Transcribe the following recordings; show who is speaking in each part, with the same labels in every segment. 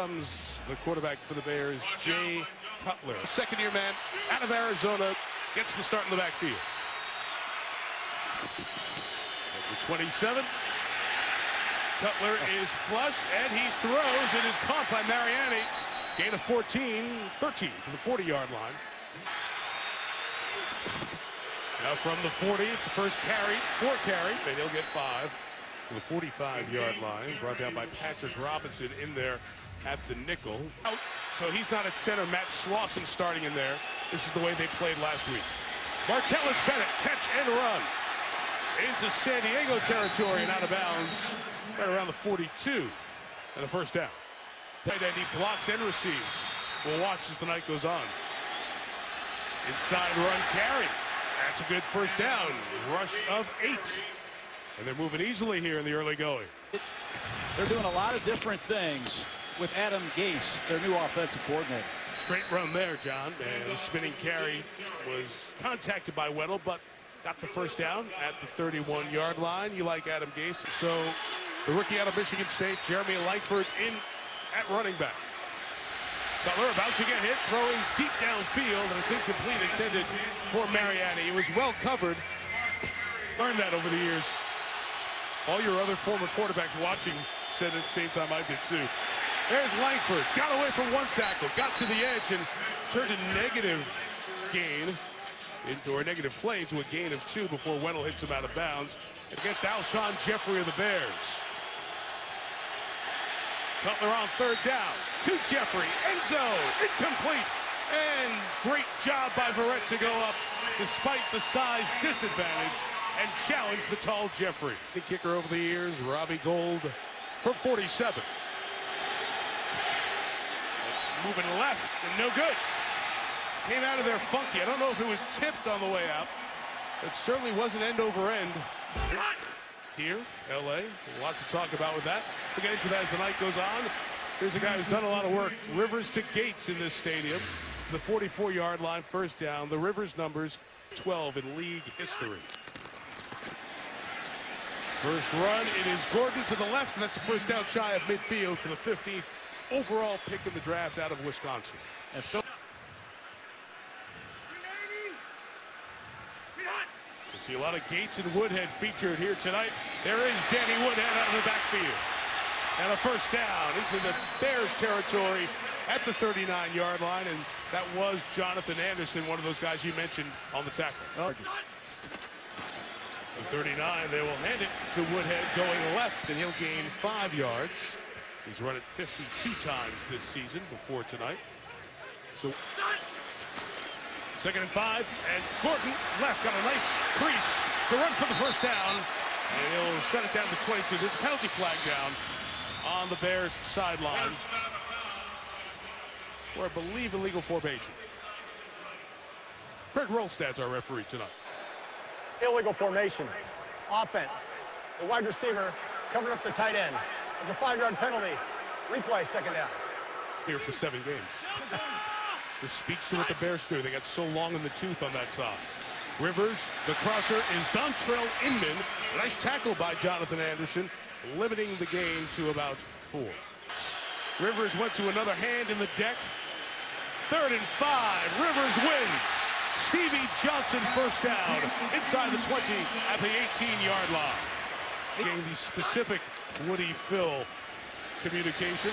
Speaker 1: Comes the quarterback for the Bears, Jay Cutler. Second-year man out of Arizona gets the start in the backfield. Number 27. Cutler is flushed, and he throws. It is caught by Mariani. Gain of 13 to the 40-yard line. Now from the 40, it's the first carry, 4 carry, and he'll get 5 to the 45-yard line. Brought down by Patrick Robinson in there at the nickel. Out, so he's not at center. Matt Slauson starting in there. This is the way they played last week. Martellus Bennett, catch and run into San Diego territory and out of bounds right around the 42, and a first down. Tight end, he blocks and receives. We'll watch as the night goes on. Inside run carry. That's a good first down. Rush of 8. And they're moving easily here in the early going.
Speaker 2: They're doing a lot of different things with Adam Gase, their new offensive coordinator.
Speaker 1: Straight run there, John. And the spinning carry was contacted by Weddle, but got the first down at the 31-yard line. You like Adam Gase. So the rookie out of Michigan State, Jeremy Langford, in at running back. Cutler about to get hit, throwing deep downfield, and it's incomplete, intended for Mariani. It was well covered. Learned that over the years. All your other former quarterbacks watching said at the same time I did too. There's Langford, got away from one tackle, got to the edge, and turned a negative gain or negative play into a gain of 2 before Weddle hits him out of bounds. And against Alshon Jeffrey of the Bears. Cutler on third down to Jeffrey, end zone, incomplete, and great job by Verrett to go up despite the size disadvantage and challenge the tall Jeffrey. The kicker over the years, Robbie Gould from 47. It's moving left and no good. Came out of there funky. I don't know if it was tipped on the way out. It certainly wasn't end over end. Here, LA, a lot to talk about with that. We'll get into that as the night goes on. Here's a guy who's done a lot of work. Rivers to Gates in this stadium. To the 44-yard line, first down. The Rivers numbers 12 in league history. First run, it is Gordon to the left, and that's a first down shy of midfield for the 15th overall pick in the draft out of Wisconsin. And Phil see a lot of Gates and Woodhead featured here tonight. There is Danny Woodhead out of the backfield. And a first down into the Bears territory at the 39-yard line. And that was Jonathan Anderson, one of those guys you mentioned on the tackle. The 39, they will hand it to Woodhead going left, and he'll gain 5 yards. He's run it 52 times this season before tonight. So second and 5, and Gordon left, got a nice crease to run for the first down, and he'll shut it down to 22. There's a penalty flag down on the Bears sideline for, I believe, illegal formation. Craig Rolstad's our referee tonight.
Speaker 3: Illegal formation. Offense. The wide receiver covering up the tight end. It's a 5-yard penalty. Replay, second down.
Speaker 1: Here for 7 games. This speaks to what the Bears do. They got so long in the tooth on that side. Rivers, the crosser is Dontrell Inman. Nice tackle by Jonathan Anderson, limiting the game to about 4. Rivers went to another hand in the deck. 3rd and 5. Rivers wins. Stevie Johnson first down inside the 20 at the 18-yard line. Getting the specific Woody Phil communication.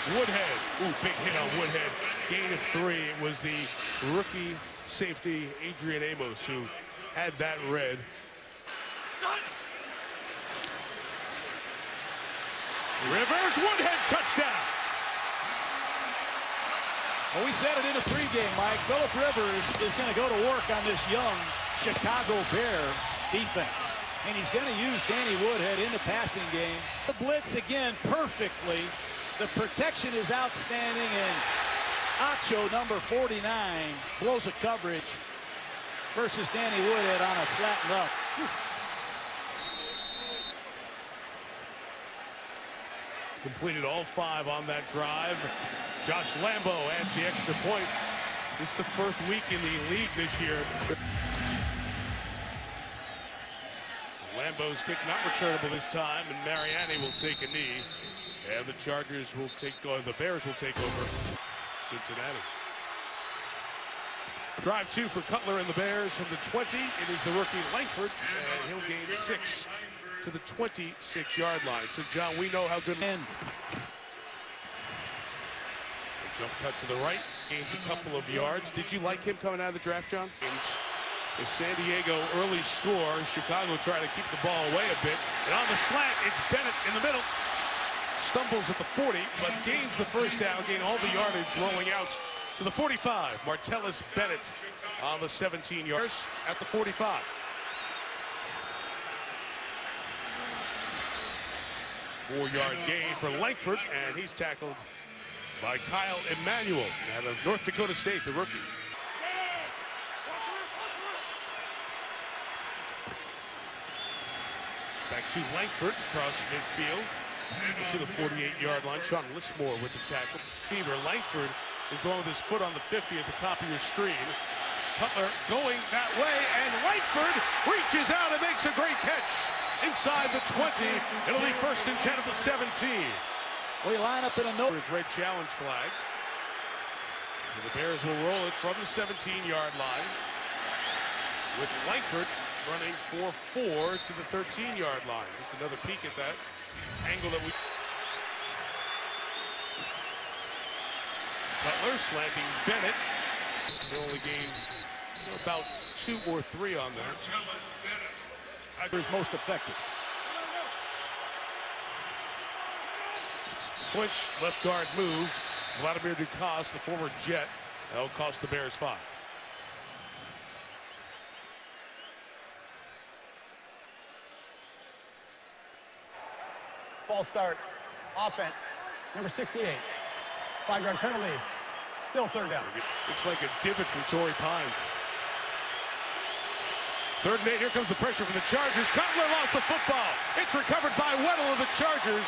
Speaker 1: Woodhead, big hit on Woodhead, gain of 3. It was the rookie safety, Adrian Amos, who had that red. Rivers, Woodhead, touchdown.
Speaker 2: Well, we said it in a pregame, Mike. Phillip Rivers is going to go to work on this young Chicago Bear defense. And he's going to use Danny Woodhead in the passing game. The blitz again perfectly. The protection is outstanding, and Acho, number 49, blows a coverage versus Danny Woodhead on a flat route.
Speaker 1: Completed all 5 on that drive. Josh Lambo adds the extra point. This is the first week in the league this year. Lambo's kick not returnable this time, and Mariani will take a knee. And the Chargers will the Bears will take over Cincinnati. Drive 2 for Cutler and the Bears from the 20. It is the rookie Langford, and he'll gain 6 to the 26-yard line. So, John, we know how good. Jump cut to the right, gains a couple of yards. Did you like him coming out of the draft, John? The San Diego early score. Chicago trying to keep the ball away a bit. And on the slant, it's Bennett in the middle. Stumbles at the 40, but gains the first down, gain all the yardage, rolling out to the 45. Martellus Bennett on the 17 yards at the 45. Four-yard gain for Langford, and he's tackled by Kyle Emanuel out of North Dakota State, the rookie. Back to Langford, across midfield to the 48-yard line. Sean Listmore with the tackle. Langford is the one with his foot on the 50 at the top of your screen. Cutler going that way, and Langford reaches out and makes a great catch inside the 20. It'll be 1st and 10 at the 17.
Speaker 2: We line up in a
Speaker 1: His red challenge flag. And the Bears will roll it from the 17-yard line with Langford running 4-4 to the 13-yard line. Just another peek at that angle that we... Cutler slanting Bennett. They only gained about 2 or 3 on that.
Speaker 2: Cutler's most effective.
Speaker 1: Flinch, left guard moved. Vladimir Dukas, the former Jet. That'll cost the Bears 5.
Speaker 3: False start. Offense. Number 68. 5-yard penalty. Still 3rd down.
Speaker 1: Looks like a divot from Torrey Pines. 3rd and 8. Here comes the pressure from the Chargers. Cutler lost the football. It's recovered by Weddle of the Chargers.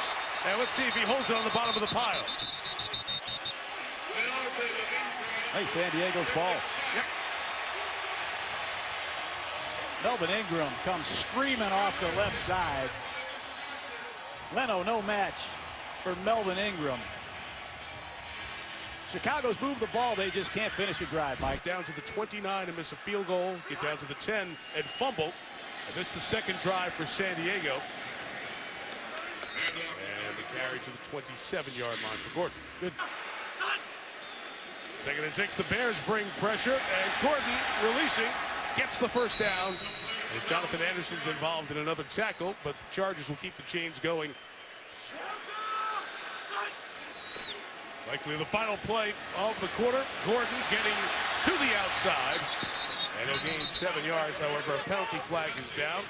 Speaker 1: And let's see if he holds it on the bottom of the pile.
Speaker 2: Hey, San Diego's ball.
Speaker 1: Yep.
Speaker 2: Melvin Ingram comes screaming off the left side. Leno, no match for Melvin Ingram. Chicago's moved the ball. They just can't finish a drive, Mike.
Speaker 1: Down to the 29 and miss a field goal. Get down to the 10 and fumble. And this is the 2nd drive for San Diego. And the carry to the 27-yard line for Gordon. Good. 2nd and 6. The Bears bring pressure, and Gordon releasing gets the first down. As Jonathan Anderson's involved in another tackle, but the Chargers will keep the chains going. Likely the final play of the quarter. Gordon getting to the outside, and he'll gain 7 yards. However, a penalty flag is down.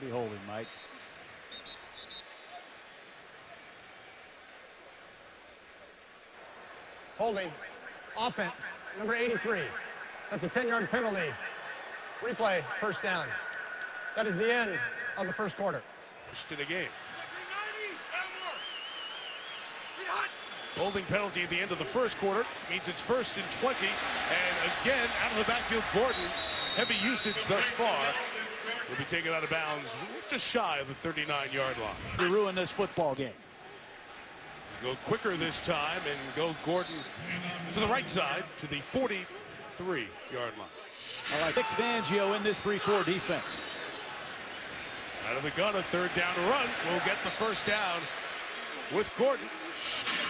Speaker 2: Maybe holding, Mike.
Speaker 3: Holding. Offense. Number 83. That's a 10-yard penalty. Replay. 1st down. That is the end of the 1st quarter.
Speaker 1: First in a game. Holding penalty at the end of the 1st quarter means it's 1st and 20. And again, out of the backfield, Gordon. Heavy usage thus far. Will be taken out of bounds just shy of the 39-yard line.
Speaker 2: You ruined this football game.
Speaker 1: Go quicker this time and go Gordon to the right side to the 43-yard line.
Speaker 2: I like Vic Fangio in this 3-4 defense.
Speaker 1: Out of the gun, a 3rd down run. We'll get the 1st down with Gordon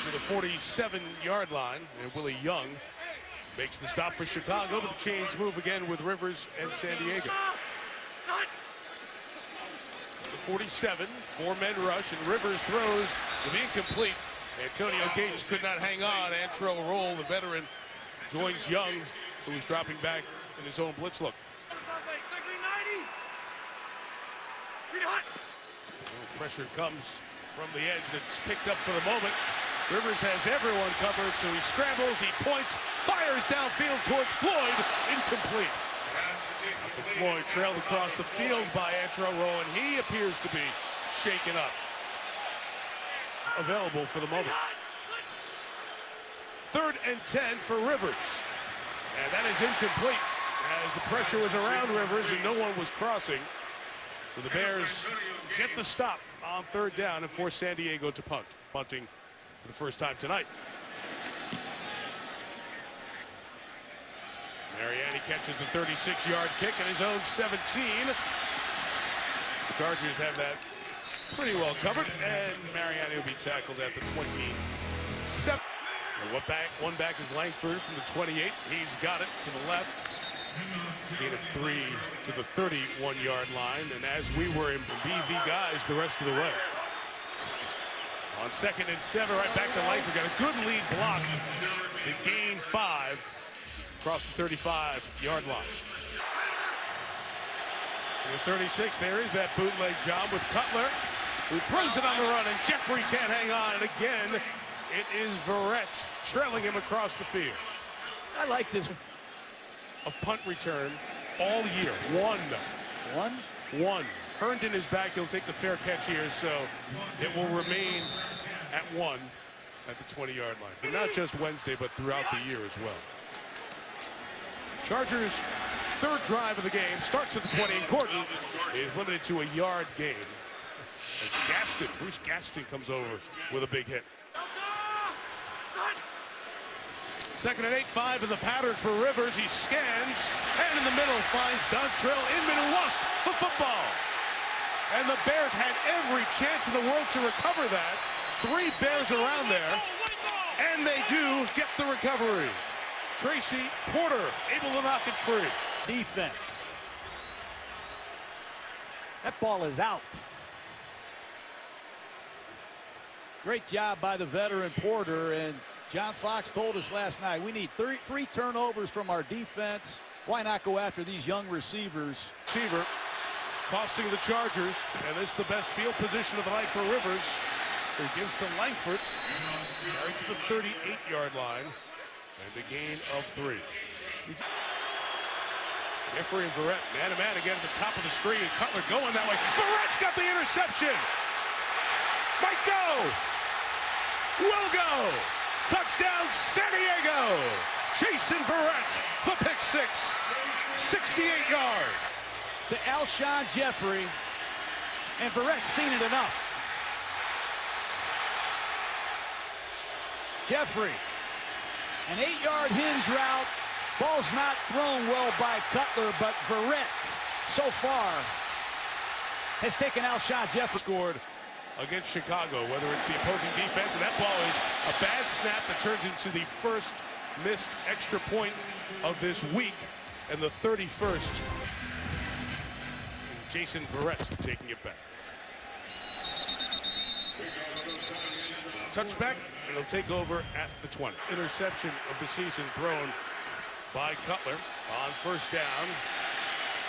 Speaker 1: to the 47-yard line. And Willie Young makes the stop for Chicago, but the chains move again with Rivers and San Diego. The 47, 4-men rush, and Rivers throws to be incomplete. Antonio Gates could not hang on. Antro Roll, the veteran, joins Young, who was dropping back in his own blitz look. Pressure comes from the edge that's picked up for the moment. Rivers has everyone covered, so he scrambles, he points, fires downfield towards Floyd, incomplete. After Floyd trailed across the field by Antro Roll, and he appears to be shaken up. Available for the moment. 3rd and 10 for Rivers. And that is incomplete as the pressure was around Rivers and no one was crossing. So the Bears get the stop on third down and force San Diego to punt. Punting for the first time tonight. Mariani catches the 36-yard kick at his own 17. The Chargers have that pretty well covered, and Mariani will be tackled at the 27. One back is Langford from the 28. He's got it to the left. It's a gain of 3 to the 31-yard line, and as we were in BV guys the rest of the way. On 2nd and 7, right back to Langford. Got a good lead block to gain 5 across the 35-yard line. In the 36, there is that bootleg job with Cutler, who throws it on the run, and Jeffrey can't hang on. And again, it is Verrett trailing him across the field.
Speaker 2: I like this.
Speaker 1: A punt return all year. One. Herndon is back. He'll take the fair catch here, so it will remain at 1 at the 20-yard line. And not just Wednesday, but throughout the year as well. Chargers' third drive of the game starts at the 20, and Gordon is limited to a yard gain as Bruce Gaston comes over with a big hit. 2nd and 8, 5 in the pattern for Rivers. He scans, and in the middle finds Dontrell Inman, who lost the football. And the Bears had every chance in the world to recover that. 3 Bears around there, and they do get the recovery. Tracy Porter able to knock it free.
Speaker 2: Defense. That ball is out. Great job by the veteran Porter, and John Fox told us last night we need 3 turnovers from our defense. Why not go after these young receivers?
Speaker 1: Receiver costing the Chargers, and this is the best field position of the night for Rivers, who gives to Langford, right to the 38-yard line, and a gain of 3. Jeffrey and Verrett man-to-man again at the top of the screen. Cutler going that way. Verrett's got the interception. Might go. Will go. Touchdown, San Diego. Jason Verrett, the pick 6, 68 yards.
Speaker 2: To Alshon Jeffrey, and Verrett's seen it enough. Jeffrey, an 8-yard hinge route. Ball's not thrown well by Cutler, but Verrett, so far, has taken Alshon Jeffrey.
Speaker 1: Scored against Chicago, whether it's the opposing defense, and that ball is a bad snap that turns into the first missed extra point of this week, and the 31st. Jason Verrett taking it back. Touchback, and he'll take over at the 20. Interception of the season thrown by Cutler on first down.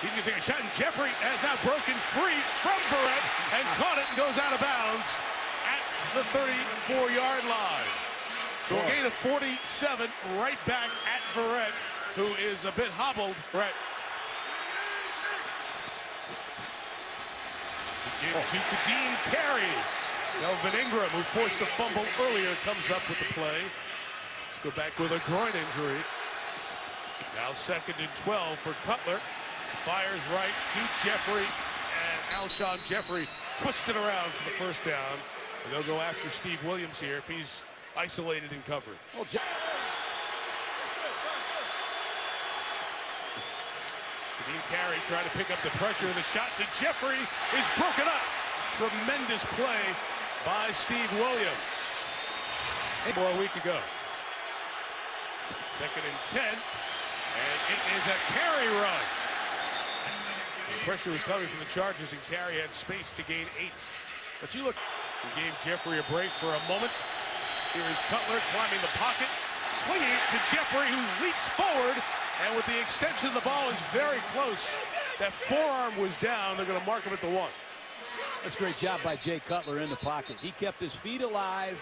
Speaker 1: He's going to take a shot, and Jeffrey has now broken free from Verrett and caught it and goes out of bounds at the 34-yard line. So a gain of 47 right back at Verrett, who is a bit hobbled. Right. To give to Kadeem Carey. Melvin Ingram, who forced a fumble earlier, comes up with the play. Let's go back with a groin injury. Now 2nd and 12 for Cutler. Fires right to Jeffrey, and Alshon Jeffrey twisted around for the first down. And they'll go after Steve Williams here if he's isolated in coverage.
Speaker 2: Oh,
Speaker 1: Kadeem Carey trying to pick up the pressure. The shot to Jeffrey is broken up. Tremendous play by Steve Williams. A week ago. 2nd and 10. And it is a Carey run. The pressure was coming from the Chargers, and Carey had space to gain 8. But you look, he gave Jeffrey a break for a moment. Here is Cutler climbing the pocket, slinging it to Jeffrey, who leaps forward. And with the extension, the ball is very close. That forearm was down. They're going to mark him at the 1.
Speaker 2: That's a great job by Jay Cutler in the pocket. He kept his feet alive.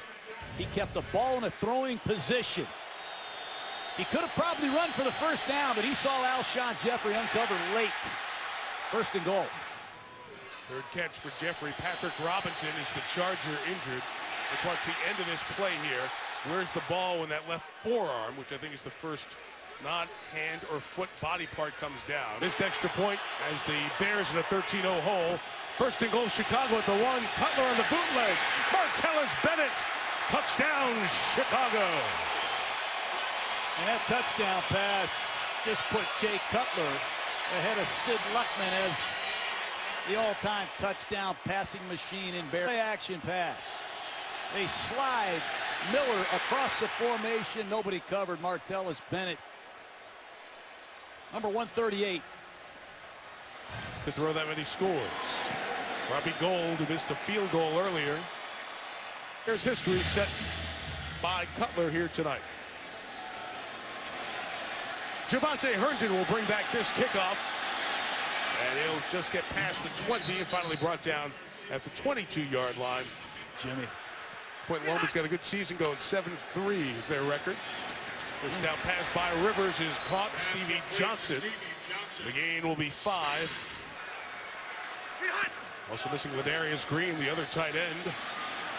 Speaker 2: He kept the ball in a throwing position. He could have probably run for the first down, but he saw Alshon Jeffrey uncovered late. 1st and goal.
Speaker 1: Third catch for Jeffrey. Patrick Robinson is the Charger injured. Let's watch the end of this play here. Where's the ball when that left forearm, which I think is the first non-hand or foot body part, comes down. Missed extra point as the Bears in a 13-0 hole. First and goal, Chicago at the 1. Cutler on the bootleg. Martellus Bennett. Touchdown, Chicago.
Speaker 2: And that touchdown pass just put Jay Cutler ahead of Sid Luckman as the all-time touchdown passing machine in Bear. Play-action pass. They slide Miller across the formation. Nobody covered. Martellus Bennett. Number 138.
Speaker 1: To throw that many scores. Robbie Gould, who missed a field goal earlier. There's history set by Cutler here tonight. Javante Herndon will bring back this kickoff. And he'll just get past the 20 and finally brought down at the 22-yard line.
Speaker 2: Jimmy.
Speaker 1: Point Loma's got a good season going. 7-3 is their record. This down pass by Rivers is caught. Stevie Johnson. The gain will be 5. Also missing Ladarius Green, the other tight end.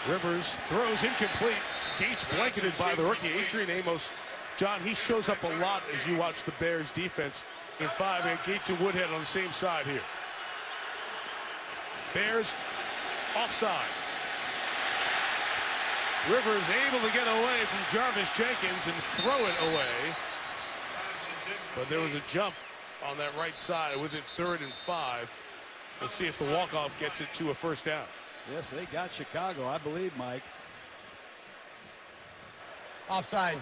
Speaker 1: Rivers throws incomplete. Gates blanketed by the rookie Adrian Amos. John, he shows up a lot as you watch the Bears defense in 5. And Gates and Woodhead on the same side here. Bears offside. Rivers able to get away from Jarvis Jenkins and throw it away. But there was a jump on that right side with it 3rd and 5. We'll see if the walk-off gets it to a first down.
Speaker 2: Yes, they got Chicago, I believe, Mike.
Speaker 3: Offside.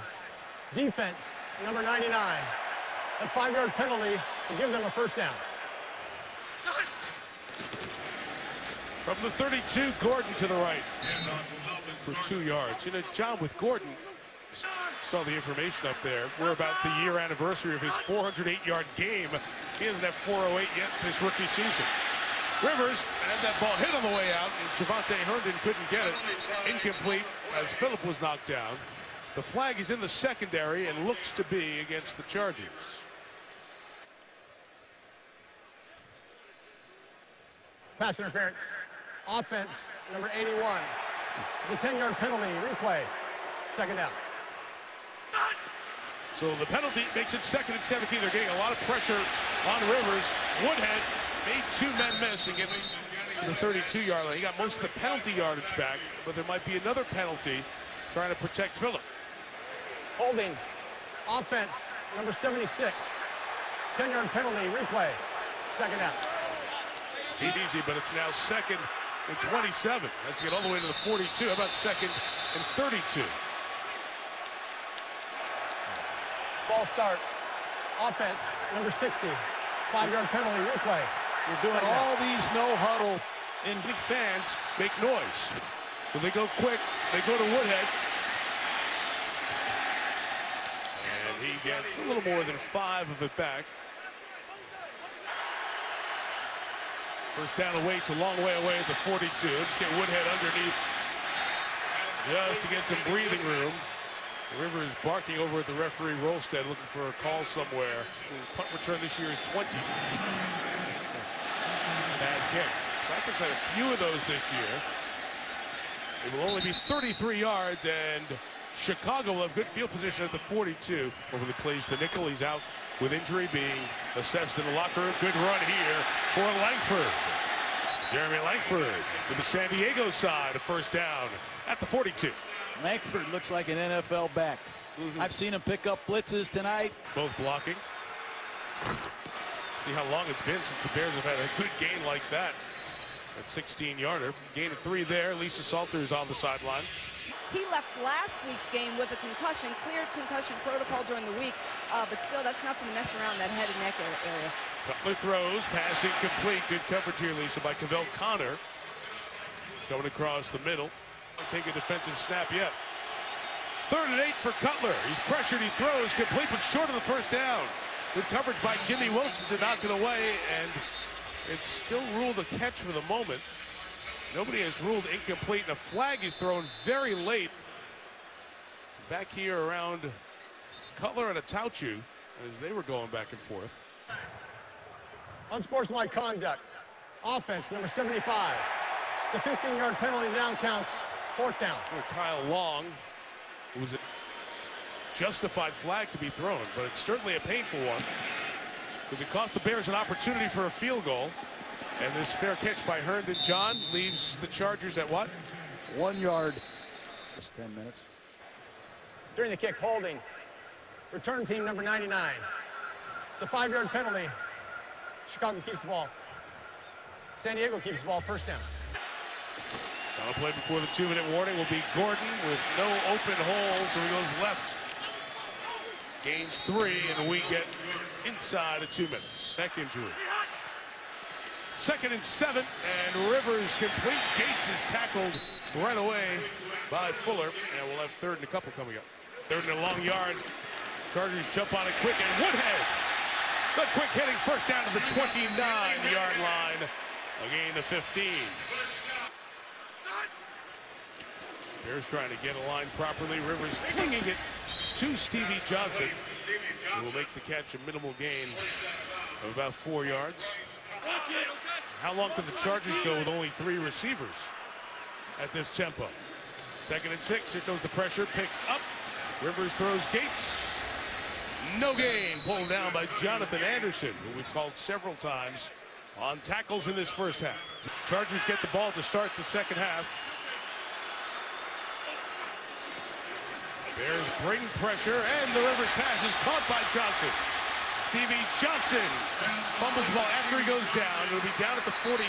Speaker 3: Defense, number 99. A 5-yard penalty to give them a first down.
Speaker 1: From the 32, Gordon to the right for 2 yards. You know, John, with Gordon, saw the information up there. We're about the year anniversary of his 408-yard game. He doesn't have 408 yet this rookie season. Rivers had that ball hit on the way out, and Javante Herndon couldn't get it. Incomplete as Phillip was knocked down. The flag is in the secondary and looks to be against the Chargers.
Speaker 3: Pass interference. Offense, number 81. It's a 10-yard penalty. Replay. Second down.
Speaker 1: So the penalty makes it 2nd and 17. They're getting a lot of pressure on Rivers. Woodhead made 2 men miss and gets to the 32-yard line. He got most of the penalty yardage back, but there might be another penalty trying to protect Phillip.
Speaker 3: Holding. Offense, number 76. 10-yard penalty. Replay. Second down.
Speaker 1: He's easy, but it's now 2nd and 27. Has to get all the way to the 42. How about 2nd and 32?
Speaker 3: Ball start. Offense, number 60. 5-yard penalty. Replay.
Speaker 2: We're doing all these no-huddle.
Speaker 1: And big fans make noise. So they go quick. They go to Woodhead. And he gets a little more than 5 of it back. First down away to long way away at the 42. Just get Woodhead underneath just to get some breathing room. Rivers barking over at the referee Rolstead, looking for a call somewhere. Punt return this year is 20. Bad kick. Cypress had a few of those this year. It will only be 33 yards, and Chicago will have good field position at the 42. Over the plays the nickel. He's out with injury, being assessed in the locker room. Good run here for Langford. Jeremy Langford to the San Diego side, a first down at the 42.
Speaker 2: Langford looks like an NFL back. I've seen him pick up blitzes tonight.
Speaker 1: Both blocking. See how long it's been since the Bears have had a good game like that. That 16-yarder. Gain of 3 there. Lisa Salter is on the sideline.
Speaker 4: He left last week's game with a concussion, cleared concussion protocol during the week, but still that's nothing to mess around that head and neck area.
Speaker 1: Cutler throws, passing complete. Good coverage here, Lisa, by Cavell Connor. Going across the middle. Don't take a defensive snap yet. 3rd and 8 for Cutler. He's pressured, he throws, complete, but short of the first down. Good coverage by Jimmy Wilson to knock it away, and it's still ruled a catch for the moment. Nobody has ruled incomplete, and a flag is thrown very late. Back here around Cutler and Atauchu as they were going back and forth.
Speaker 3: Unsportsmanlike conduct. Offense, number 75. It's a 15-yard penalty. Down counts. 4th down.
Speaker 1: Kyle Long. It was a justified flag to be thrown, but it's certainly a painful one because it cost the Bears an opportunity for a field goal. And this fair catch by Herndon John leaves the Chargers at what?
Speaker 2: 1 yard. Just 10 minutes.
Speaker 3: During the kick, holding. Return team number 99. It's a 5-yard penalty. Chicago keeps the ball. San Diego keeps the ball, first down.
Speaker 1: Final play before the 2-minute warning will be Gordon with no open holes, so he goes left. Gains 3, and we get inside of 2 minutes. Neck injury. 2nd and 7, and Rivers complete. Gates is tackled right away by Fuller, and we'll have 3rd and a couple coming up. 3rd and a long yard. Chargers jump on it quick, and Woodhead. The quick hitting first down to the 29-yard line. A gain of 15. Bears trying to get a line properly. Rivers flinging it to Stevie Johnson, who will make the catch, a minimal gain of about 4 yards. How long can the Chargers go with only 3 receivers at this tempo? 2nd and 6. Here goes the pressure. Picked up. Rivers throws Gates. No gain. Pulled down by Jonathan Anderson, who we've called several times on tackles in this first half. Chargers get the ball to start the second half. Bears bring pressure, and the Rivers pass is caught by Johnson. Stevie Johnson fumbles the ball after he goes down. It'll be down at the 49.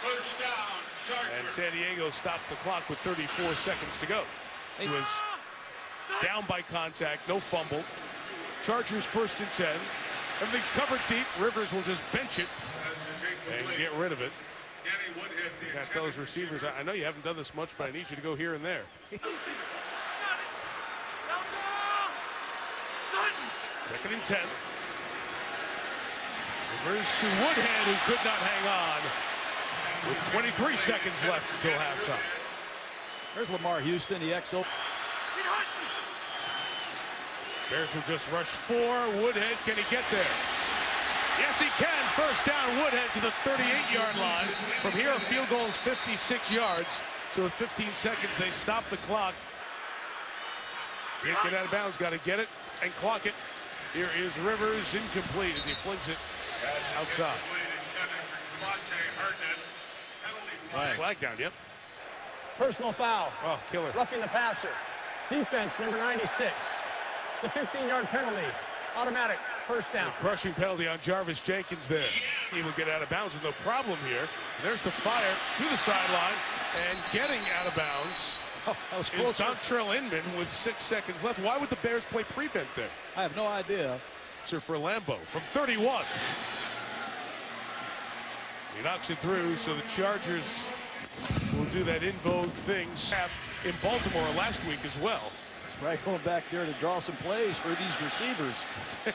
Speaker 5: First down, Chargers.
Speaker 1: And San Diego stopped the clock with 34 seconds to go. He was down by contact, no fumble. Chargers 1st and 10. Everything's covered deep. Rivers will just bench it and get rid of it. You gotta tell his receivers, I know you haven't done this much, but I need you to go here and there. 2nd and 10. Rivers to Woodhead, who could not hang on, with 23 seconds left until halftime.
Speaker 2: There's Lamar Houston, the XO.
Speaker 1: Bears will just rush 4. Woodhead, can he get there? Yes, he can. First down, Woodhead to the 38-yard line. From here, a field goal is 56 yards. So with 15 seconds, they stop the clock. Can't get out of bounds. Got to get it and clock it. Here is Rivers, incomplete as he flings it outside. Flag down, yep.
Speaker 3: Personal foul.
Speaker 1: Oh, killer.
Speaker 3: Roughing the passer. Defense, number 96. It's a 15-yard penalty. Automatic, first down.
Speaker 1: A crushing penalty on Jarvis Jenkins there. He will get out of bounds with no problem here. There's the fire to the sideline, and getting out of bounds is Dontrell Inman with 6 seconds left. Why would the Bears play prevent there?
Speaker 2: I have no idea.
Speaker 1: For Lambeau from 31. He knocks it through, so the Chargers will do that in vogue thing in Baltimore last week as well.
Speaker 2: Right, going back there to draw some plays for these receivers.
Speaker 1: The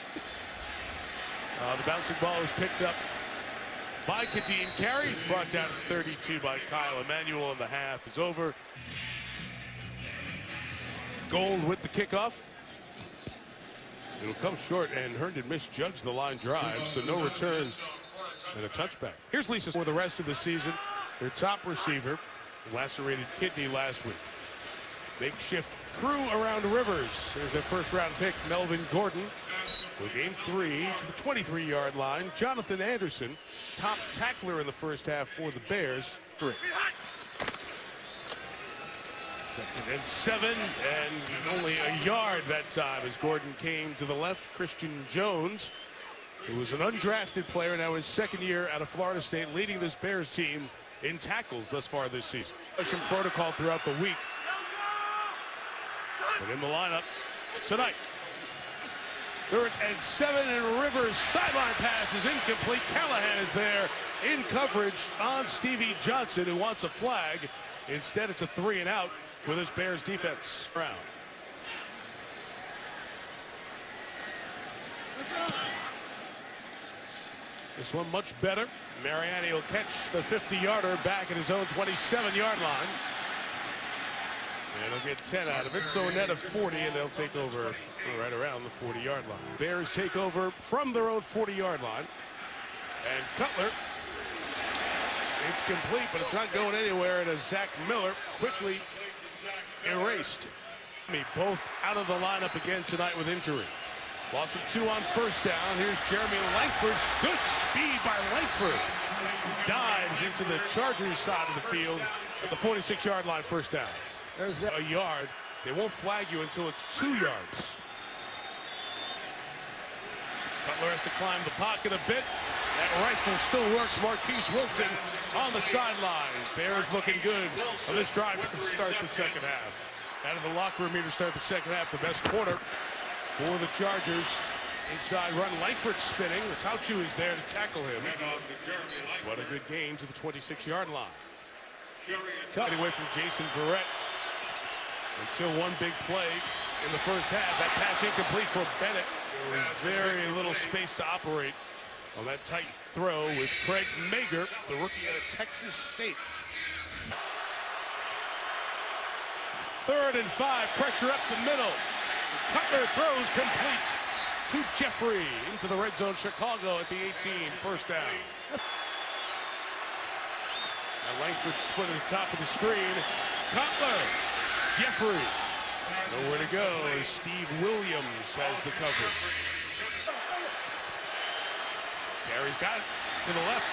Speaker 1: bouncing ball is picked up by Kadeem Carey. Brought down to 32 by Kyle Emanuel, and the half is over. Gold with the kickoff. It'll come short, and Herndon misjudged the line drive, so no return and a touchback. Here's Lisa for the rest of the season. Their top receiver, lacerated kidney last week. Big shift crew around Rivers. There's their first-round pick, Melvin Gordon. Will gain 3 to the 23-yard line. Jonathan Anderson, top tackler in the first half for the Bears. 3. 2nd and 7, and only a yard that time as Gordon came to the left. Christian Jones, who was an undrafted player, now his 2nd year out of Florida State, leading this Bears team in tackles thus far this season. Some protocol throughout the week. But in the lineup tonight. 3rd and 7, and Rivers' sideline pass is incomplete. Callahan is there in coverage on Stevie Johnson, who wants a flag. Instead, it's a 3 and out for this Bears defense. Round. This one much better. Mariani will catch the 50-yarder back at his own 27-yard line. And they'll get 10 out of it, so a net of 40, and they'll take over right around the 40-yard line. Bears take over from their own 40-yard line. And Cutler, it's complete, but it's not going anywhere, and Zach Miller quickly erased. Both out of the lineup again tonight with injury. Loss of 2 on first down. Here's Jeremy Langford. Good speed by Langford. Dives into the Chargers side of the field at the 46-yard line, first down.
Speaker 2: There's a
Speaker 1: yard. They won't flag you until it's 2 yards. Cutler has to climb the pocket a bit. That rifle still works. Marquise Wilson on the sideline. Bears looking good on this drive to start the second half. Out of the locker room here to start the second half. The best quarter for the Chargers. Inside run, Langford spinning. Tauchu is there to tackle him. What a good gain to the 26-yard line. Getting away from Jason Verrett until one big play in the first half. That pass incomplete for Bennett. There was very little space to operate on that tight throw with Craig Mager, the rookie out of Texas State. 3rd and 5, pressure up the middle. Cutler throws complete to Jeffrey into the red zone. Chicago at the 18, first down. Now Langford split at the top of the screen. Cutler, Jeffrey. Nowhere to go as Steve Williams has the coverage. Carey's got it to the left.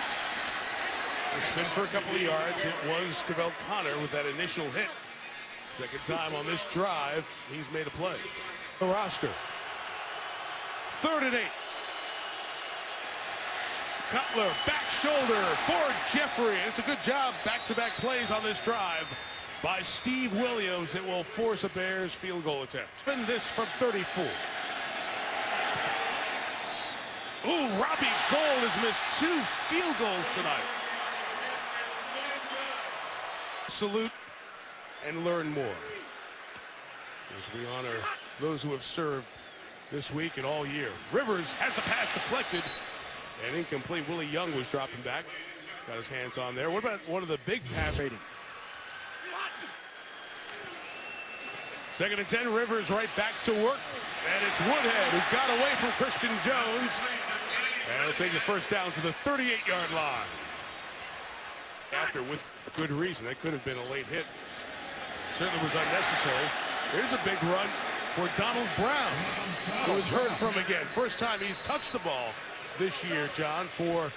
Speaker 1: A spin for a couple of yards. It was Cavell Connor with that initial hit. Second time on this drive, he's made a play. The roster. 3rd and 8. Cutler, back shoulder for Jeffrey. It's a good job, back-to-back plays on this drive by Steve Williams. It will force a Bears field goal attempt. And this from 34. Ooh, Robbie Gould has missed 2 field goals tonight. Salute and learn more as we honor those who have served this week and all year. Rivers has the pass deflected and incomplete. Willie Young was dropping back. Got his hands on there. What about one of the big pass rating? 2nd and 10, Rivers right back to work. And it's Woodhead who got away from Christian Jones. And it'll take the first down to the 38-yard line. After with good reason. That could have been a late hit. Certainly was unnecessary. Here's a big run for Donald Brown, who was heard from again. First time he's touched the ball this year, John, for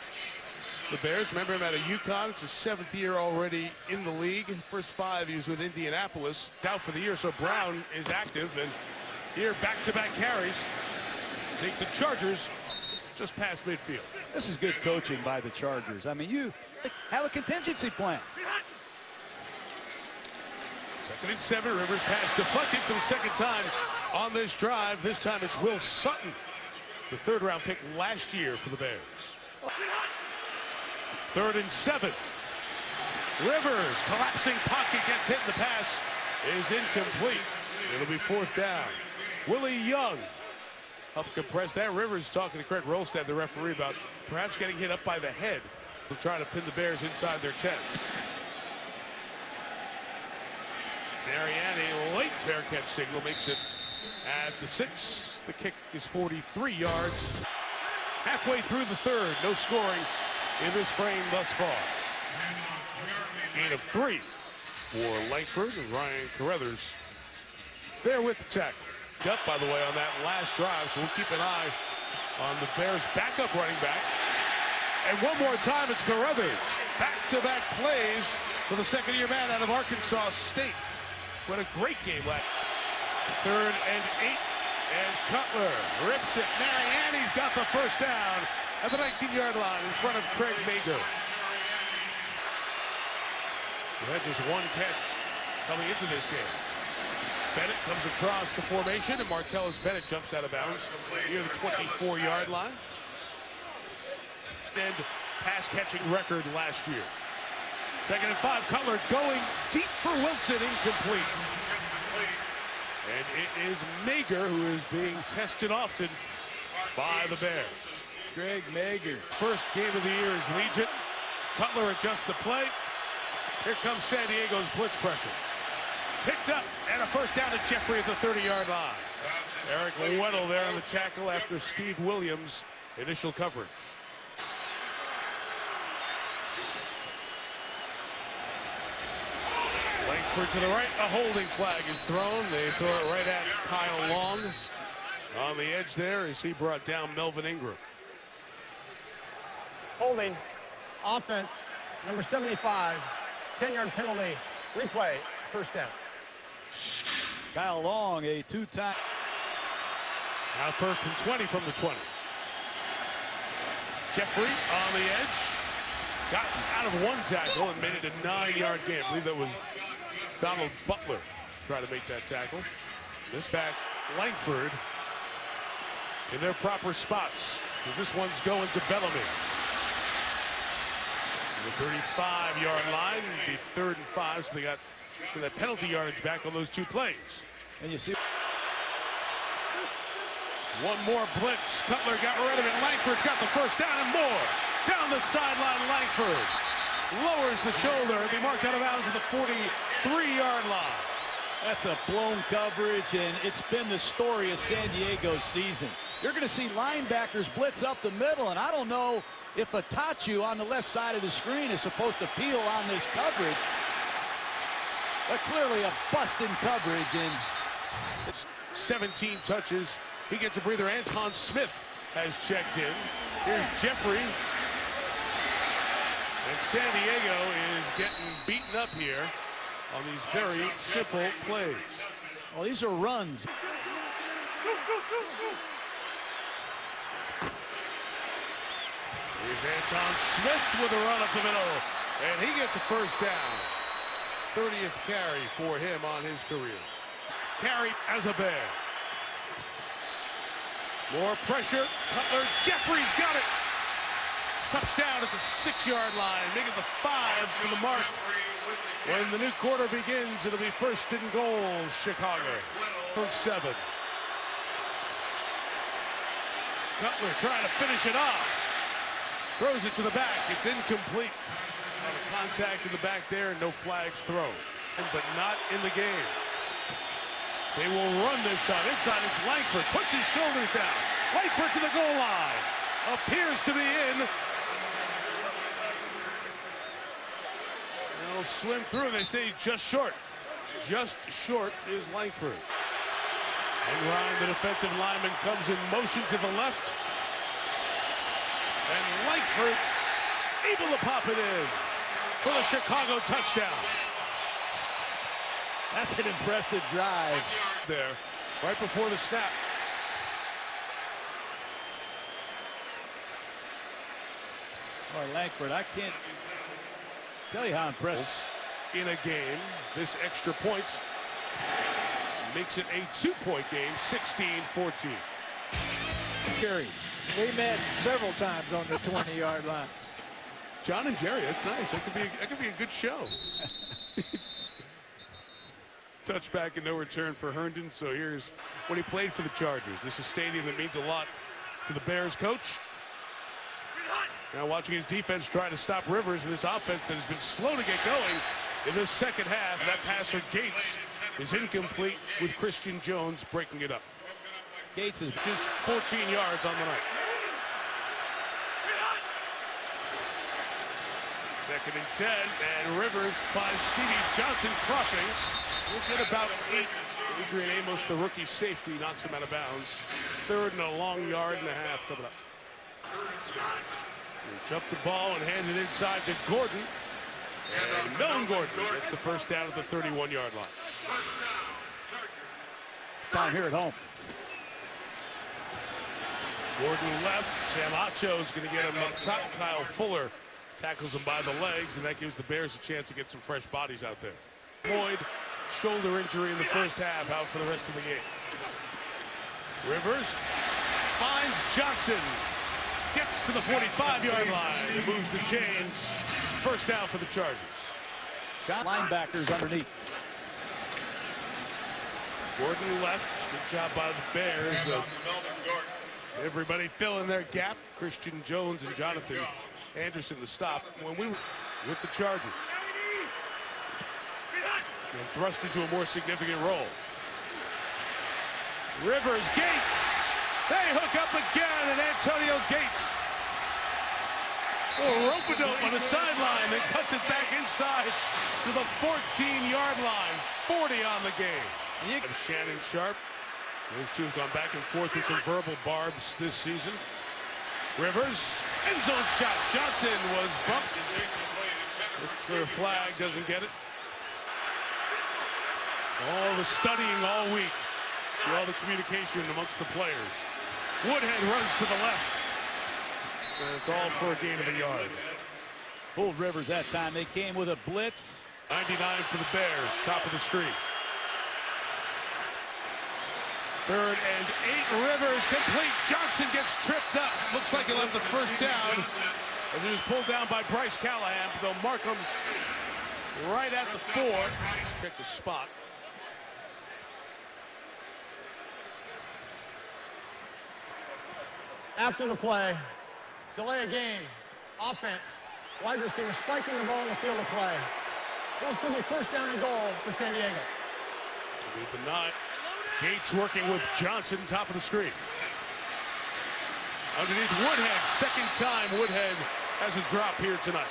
Speaker 1: the Bears. Remember him out of UConn. It's his 7th year already in the league. First 5 he was with Indianapolis. Out for the year, so Brown is active. And here, back-to-back carries. Take the Chargers just past midfield.
Speaker 2: This is good coaching by the Chargers. I mean, you have a contingency plan.
Speaker 1: 2nd and 7, Rivers pass deflected for the second time on this drive. This time it's Will Sutton, the 3rd-round pick last year for the Bears. 3rd and 7. Rivers, collapsing pocket, gets hit, and the pass is incomplete. It'll be 4th down. Willie Young up compress that. Rivers talking to Craig Rolstad, the referee, about perhaps getting hit up by the head. We're trying to pin the Bears inside their 10. Mariani, late fair catch signal, makes it at the 6. The kick is 43 yards. Halfway through the 3rd, no scoring in this frame thus far. Gain of 3 for Langford and Ryan Carruthers there with the tackle. Up, by the way, on that last drive, so we'll keep an eye on the Bears' backup running back. And one more time, it's Carruthers. Back-to-back plays for the 2nd-year man out of Arkansas State. What a great game last. 3rd and 8, and Cutler rips it. Mariani's got the first down at the 19-yard line in front of Craig Mager. He had just one catch coming into this game. Bennett comes across the formation, and Martellus Bennett jumps out of bounds near the 24-yard line. And pass-catching record last year. 2nd and 5, Cutler going deep for Wilson, incomplete. And it is Mager who is being tested often by the Bears.
Speaker 2: Greg Mager.
Speaker 1: First game of the year is Legion. Cutler adjusts the play. Here comes San Diego's blitz pressure. Picked up, and a first down to Jeffrey at the 30-yard line. Eric Weddle there on the tackle after Steve Williams' initial coverage. Langford to the right, a holding flag is thrown. They throw it right at Kyle Long. On the edge there as he brought down Melvin Ingram.
Speaker 3: Holding. Offense. Number 75. 10-yard penalty. Replay. First down.
Speaker 2: Kyle Long, a two-time.
Speaker 1: Now 1st and 20 from the 20. Jeffrey on the edge. Got out of one tackle and made it a 9-yard gain. I believe that was Donald Butler trying to make that tackle. This back, Langford, in their proper spots. This one's going to Bellamy. The 35-yard line, the 3rd and 5, so they got that penalty yardage back on those 2 plays.
Speaker 2: And you see
Speaker 1: one more blitz. Cutler got rid of it. Langford's got the first down and more. Down the sideline, Langford lowers the shoulder and be marked out of bounds at the 43-yard line.
Speaker 2: that's a blown coverage, and it's been the story of San Diego's season. You're going to see linebackers blitz up the middle, and I don't know if Atachu on the left side of the screen is supposed to peel on this coverage. But clearly a bust in coverage, and
Speaker 1: it's 17 touches. He gets a breather. Anton Smith has checked in. Here's Jeffrey. And San Diego is getting beaten up here on these very simple plays.
Speaker 2: well, these are runs.
Speaker 1: Here's Anton Smith with a run up the middle. And he gets a first down. 30th carry for him on his career. Carry as a Bear. More pressure. Cutler. Jeffrey's got it. Touchdown at the 6-yard line. Making the 5 to the mark. When the new quarter begins, it'll be 1st and goal, Chicago. 7. Cutler trying to finish it off. Throws it to the back. It's incomplete. Contact in the back there, no flags thrown. But not in the game. They will run this time. Inside it's Langford. Puts his shoulders down. Langford to the goal line. Appears to be in. And he'll swim through. They say just short. Just short is Langford. And Ryan, the defensive lineman, comes in motion to the left. And Langford able to pop it in for the Chicago touchdown.
Speaker 2: That's an impressive drive.
Speaker 1: There, right before the snap.
Speaker 2: Boy, Langford, I can't tell you how impressed.
Speaker 1: In a game, this extra point makes it a 2-point game, 16-14.
Speaker 6: Jerry, we met several times on the 20-yard line.
Speaker 1: John and Jerry, that's nice. That could be a good show. Touchback and no return for Herndon. So here's when he played for the Chargers. This is a stadium that means a lot to the Bears coach. Now watching his defense try to stop Rivers in this offense that has been slow to get going in this second half. That pass for Gates is incomplete with Christian Jones breaking it up.
Speaker 2: Gates is
Speaker 1: just 14 yards on the night. 2nd and 10, and Rivers finds Stevie Johnson crossing. We'll get about 8. Adrian Amos, the rookie safety, knocks him out of bounds. 3rd and a long yard and a half coming up. He jumped the ball and handed it inside to Gordon. And Melvin Gordon gets the first down at the 31-yard line.
Speaker 2: down here at home.
Speaker 1: Gordon left. Sam Acho's going to get him up top. Kyle Fuller tackles him by the legs, and that gives the Bears a chance to get some fresh bodies out there. Boyd, shoulder injury in the first half, out for the rest of the game. Rivers finds Johnson. Gets to the 45-yard line. He moves the chains. First down for the Chargers.
Speaker 2: Linebackers underneath.
Speaker 1: Gordon left. Good job by the Bears of everybody filling their gap. Christian Jones and Jonathan Anderson the stop when we were with the Chargers. And thrust into a more significant role. Rivers, Gates. They hook up again, and Antonio Gates. Oh, rope-a-dope on the sideline, then cuts it back inside to the 14-yard line. 40 on the game. Shannon Sharp Those two have gone back and forth with some verbal barbs this season. Rivers, end zone shot. Johnson was bumped. Looks for a flag, doesn't get it. All the studying all week. See all the communication amongst the players. Woodhead runs to the left. And it's all for a gain of a yard.
Speaker 2: Fooled Rivers that time. They came with a blitz.
Speaker 1: 99 for the Bears, top of the street. 3rd and 8, Rivers complete. Johnson gets tripped up. Looks like he'll have the first down as he was pulled down by Bryce Callahan. They'll mark him right at the 4. Check the spot.
Speaker 3: After the play, delay a game, offense, wide receiver spiking the ball in the field of play. It'll still be first down and goal for San Diego.
Speaker 1: With the 9, Gates working with Johnson, top of the street. Underneath Woodhead, second time Woodhead has a drop here tonight.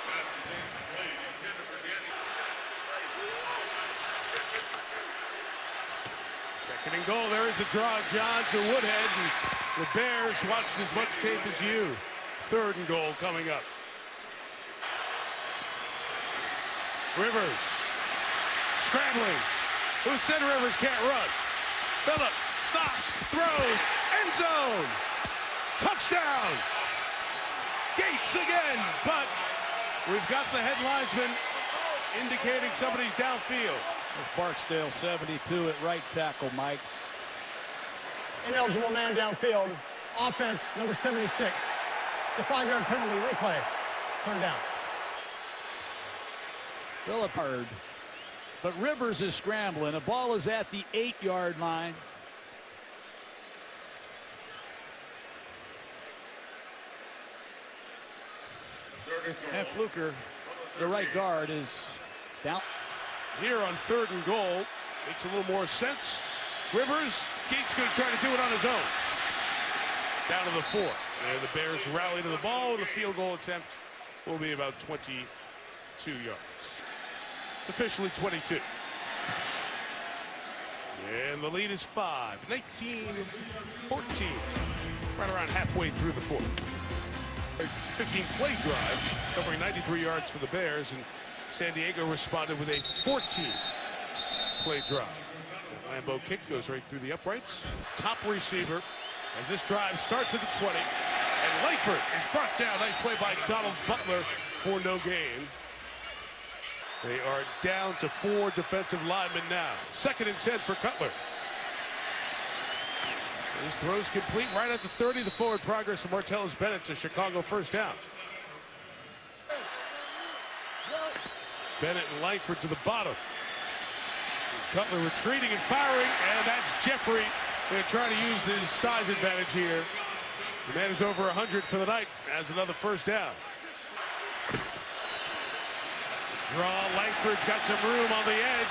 Speaker 1: Second and goal, there is the draw, John, to Woodhead. And the Bears watched as much tape as you. 3rd and goal coming up. Rivers, scrambling. Who said Rivers can't run? Phillip stops, throws, end zone. Touchdown. Gates again, but we've got the head linesman indicating somebody's downfield.
Speaker 2: That's Barksdale, 72 at right tackle, Mike.
Speaker 3: Ineligible man downfield. Offense, number 76. It's a 5-yard penalty, replay. Turn down.
Speaker 2: Phillip heard. But Rivers is scrambling. The ball is at the 8-yard line. And Fluker, the right guard, is down.
Speaker 1: Here on 3rd and goal, makes a little more sense. Rivers, Gates going to try to do it on his own. Down to the 4. And the Bears rally to the ball. The field goal attempt will be about 22 yards. It's officially 22. And the lead is 5, 19-14. Right around halfway through the 4th. 15-play drive, covering 93 yards for the Bears, and San Diego responded with a 14-play drive. The Lambeau kick goes right through the uprights. Top receiver as this drive starts at the 20. And Langford is brought down. Nice play by Donald Butler for no gain. They are down to 4 defensive linemen now. 2nd and 10 for Cutler. His throws complete right at the 30. The forward progress of Martellus Bennett to Chicago first down. Bennett and Langford to the bottom. Cutler retreating and firing, and that's Jeffrey. They're trying to use this size advantage here. The man is over 100 for the night as another first down. Draw, Langford's got some room on the edge.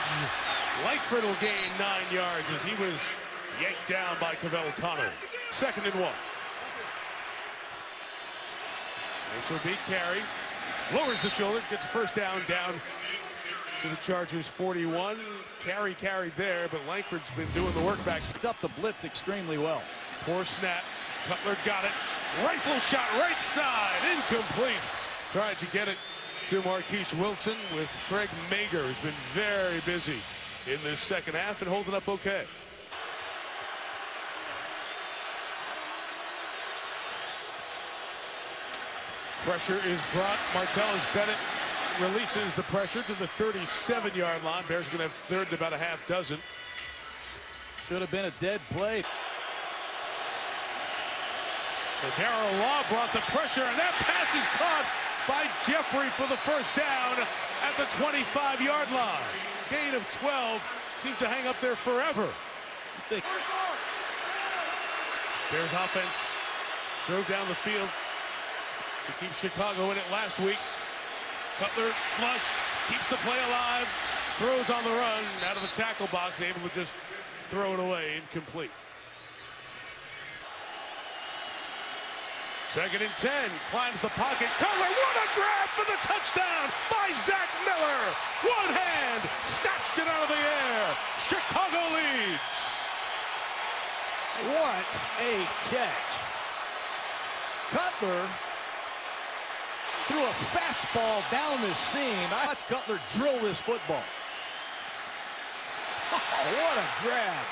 Speaker 1: Langford will gain 9 yards as he was yanked down by Cavell Connor. 2nd and 1. HOB carry. Lowers the shoulder, gets a first down to the Chargers 41. Carry carried there, but Langford's been doing the work back.
Speaker 2: Picked up the blitz extremely well.
Speaker 1: Poor snap. Cutler got it. Rifle shot right side. Incomplete. Tried to get it to Marquise Wilson with Craig Mager, who's been very busy in this second half and holding up okay. Pressure is brought. Martellus Bennett releases the pressure to the 37-yard line. Bears going to have 3rd and about a half dozen.
Speaker 2: Should have been a dead play.
Speaker 1: Darrell Law brought the pressure, and that pass is caught by Jeffrey for the first down at the 25-yard line. Gain of 12. Seemed to hang up there forever. Bears offense drove down the field to keep Chicago in it last week. Cutler flush, keeps the play alive, throws on the run, out of the tackle box, able to just throw it away, incomplete. 2nd and 10, climbs the pocket. Cutler, what a grab for the touchdown by Zach Miller. One hand, snatched it out of the air. Chicago leads.
Speaker 2: What a catch. Cutler threw a fastball down the seam. I watched Cutler drill this football. Oh, what a grab.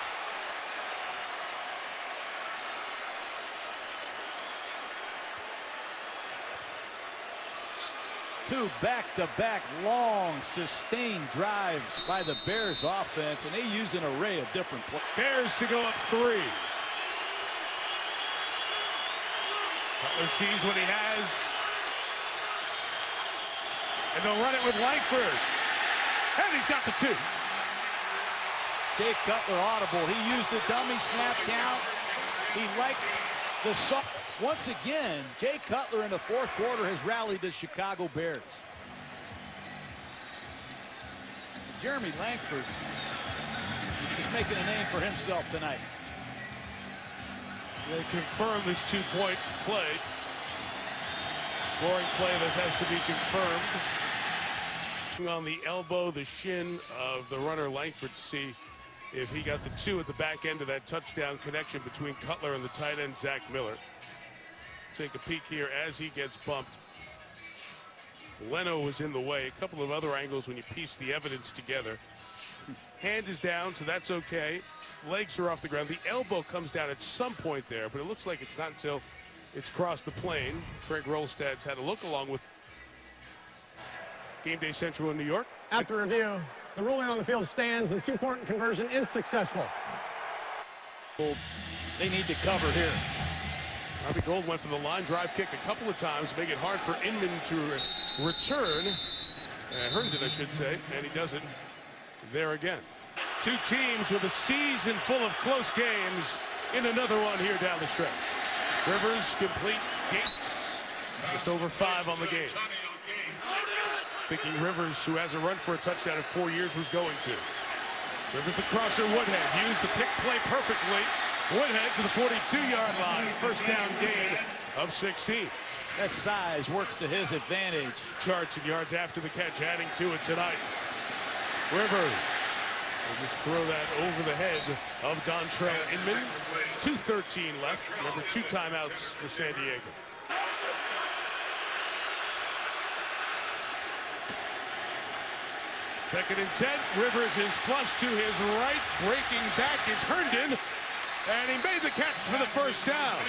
Speaker 2: Two back-to-back long, sustained drives by the Bears offense, and they use an array of different plays.
Speaker 1: Bears to go up 3. Cutler sees what he has. And they'll run it with Langford. And he's got the 2.
Speaker 2: Jay Cutler audible. He used the dummy snap count. He liked the soft. Once again, Jay Cutler in the fourth quarter has rallied the Chicago Bears. Jeremy Langford is making a name for himself tonight.
Speaker 1: They confirm this 2-point play. Scoring play, this has to be confirmed. On the elbow, the shin of the runner Langford to see if he got the 2 at the back end of that touchdown connection between Cutler and the tight end Zach Miller. Take a peek here as he gets bumped. Leno was in the way. A couple of other angles when you piece the evidence together. Hand is down, so that's okay. Legs are off the ground. The elbow comes down at some point there, but it looks like it's not until it's crossed the plane. Craig Rolstad's had a look along with Game Day Central in New York.
Speaker 3: After review, the ruling on the field stands. The 2-point conversion is successful.
Speaker 2: They need to cover here.
Speaker 1: Robbie Gould went for the line drive kick a couple of times, make it hard for Inman to return. Herndon, I should say, and he does it there again. 2 teams with a season full of close games in another one here down the stretch. Rivers complete, Gates just over 5 on the game. Thinking Rivers, who hasn't run for a touchdown in 4 years, was going to. Rivers the crosser, Woodhead used the pick play perfectly. Woodhead to the 42-yard line. First down gain of 16.
Speaker 2: That size works to his advantage.
Speaker 1: Charts and yards after the catch, adding to it tonight. Rivers will just throw that over the head of Dontrell Inman. 2:13 left. Remember, 2 timeouts for San Diego. Second and 10. Rivers is flush to his right. Breaking back is Herndon. And he made the catch for the first down.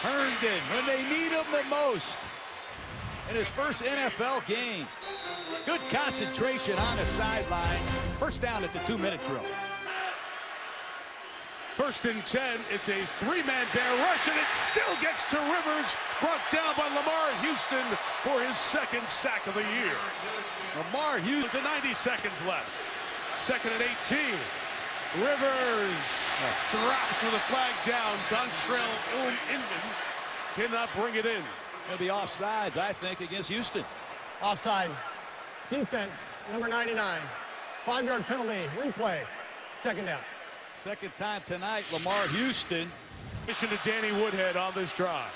Speaker 2: Herndon, when they need him the most. In his first NFL game. Good concentration on the sideline. First down at the 2-minute drill.
Speaker 1: First and 10. It's a 3-man Bear rush, and it still gets to Rivers. Brought down by Lamar Houston for his 2nd sack of the year. Lamar Houston to 90 seconds left. Second and 18. Rivers dropped with a flag down. Dontrell Inman cannot bring it in.
Speaker 2: Going to be offsides, I think, against Houston.
Speaker 3: Offside. Defense, number 99. 5-yard penalty, replay. Second down.
Speaker 2: Second time tonight, Lamar Houston.
Speaker 1: Mission to Danny Woodhead on this drive.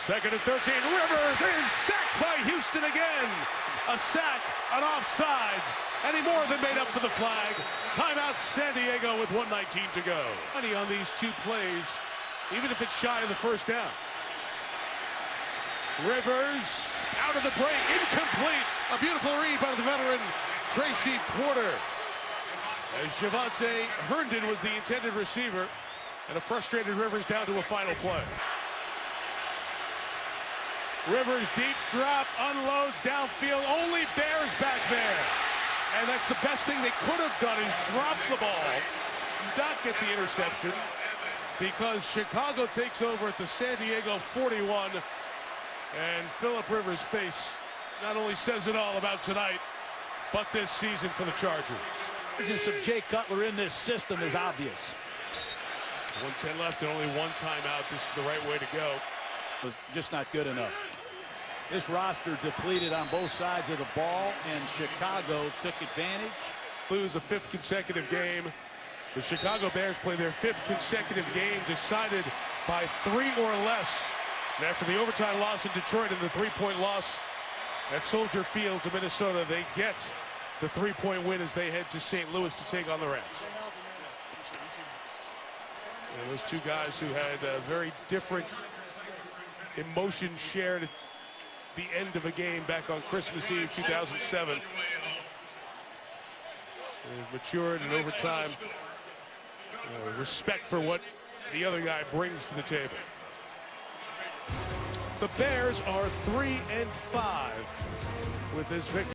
Speaker 1: Second and 13. Rivers is sacked by Houston again. A sack, an offsides, and he more than made up for the flag. Timeout San Diego with 1:19 to go. Money on these 2 plays, even if it's shy of the first down. Rivers out of the break, incomplete. A beautiful read by the veteran Tracy Porter. As Javante Herndon was the intended receiver, and a frustrated Rivers down to a final play. Rivers deep drop, unloads downfield, only Bears back there. And that's the best thing they could have done, is drop the ball, not get the interception, because Chicago takes over at the San Diego 41. And Phillip Rivers' face not only says it all about tonight, but this season for the Chargers.
Speaker 2: Just of Jay Cutler in this system is obvious.
Speaker 1: 1:10 left and only 1 timeout. This is the right way to go.
Speaker 2: Was just not good enough. This roster depleted on both sides of the ball, and Chicago took advantage.
Speaker 1: Lose a 5th consecutive game. The Chicago Bears play their 5th consecutive game decided by 3 or less. And after the overtime loss in Detroit and the 3-point loss at Soldier Field to Minnesota, they get the 3-point win as they head to St. Louis to take on the Rams. And those two guys who had very different emotions shared at the end of a game back on Christmas Eve 2007. They've matured, and over time, respect for what the other guy brings to the table. The Bears are 3-5 with this victory.